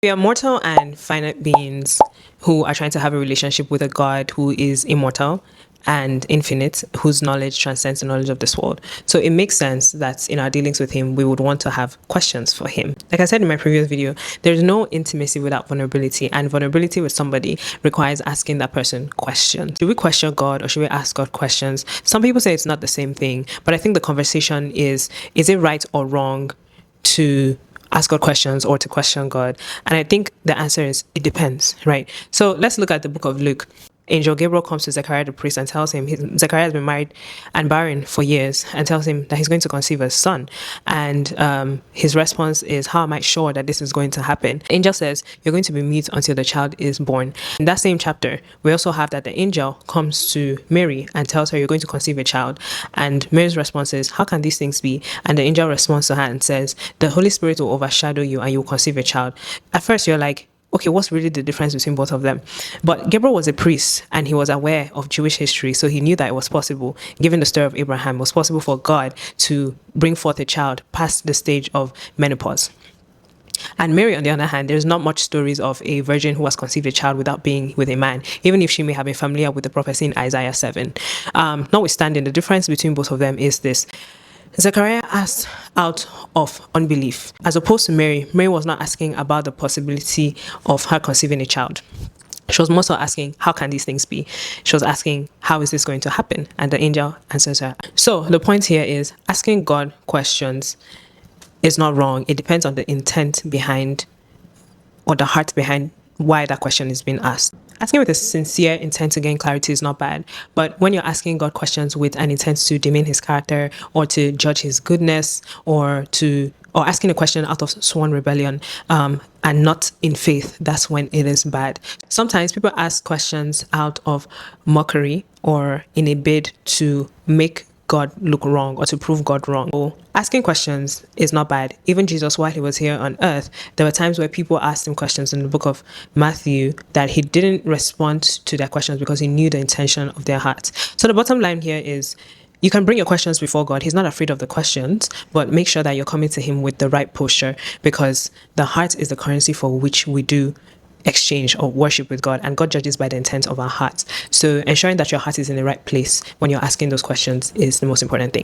We are mortal and finite beings who are trying to have a relationship with a God who is immortal and infinite, whose knowledge transcends the knowledge of this world. So it makes sense that in our dealings with him, we would want to have questions for him. Like I said in my previous video, there's no intimacy without vulnerability, and vulnerability with somebody requires asking that person questions. Should we question God or should we ask God questions? Some people say it's not the same thing, but I think the conversation is it right or wrong to ask God questions or to question God? And I think the answer is it depends, right? So let's look at the book of Luke. Angel Gabriel comes to Zechariah the priest and tells him Zechariah has been married and barren for years, and tells him that he's going to conceive a son. And his response is, how am I sure that this is going to happen? The angel says, you're going to be mute until the child is born. In that same chapter, we also have that the angel comes to Mary and tells her, you're going to conceive a child. And Mary's response is, how can these things be? And the angel responds to her and says, the Holy Spirit will overshadow you and you will conceive a child. At first, you're like, okay, what's really the difference between both of them? But Gabriel was a priest and he was aware of Jewish history, so he knew that it was possible, given the story of Abraham, it was possible for God to bring forth a child past the stage of menopause. And Mary, on the other hand, there's not much stories of a virgin who has conceived a child without being with a man, even if she may have been familiar with the prophecy in Isaiah 7. Notwithstanding, the difference between both of them is this. Zechariah asked out of unbelief, as opposed to Mary. Mary was not asking about the possibility of her conceiving a child. She was more so asking, how can these things be? She was asking, how is this going to happen? And the angel answers her. So the point here is asking God questions is not wrong. It depends on the intent behind, or the heart behind, why that question is being asked. Asking with a sincere intent to gain clarity is not bad, but when you're asking God questions with an intent to demean his character or to judge his goodness or asking a question out of sworn rebellion and not in faith, that's when it is bad. Sometimes people ask questions out of mockery or in a bid to make God look wrong or to prove God wrong. So asking questions is not bad. Even Jesus, while he was here on earth, there were times where people asked him questions in the book of Matthew that he didn't respond to their questions because he knew the intention of their hearts. So the bottom line here is you can bring your questions before God. He's not afraid of the questions, but make sure that you're coming to him with the right posture, because the heart is the currency for which we do exchange or worship with God, and God judges by the intent of our hearts. So ensuring that your heart is in the right place when you're asking those questions is the most important thing.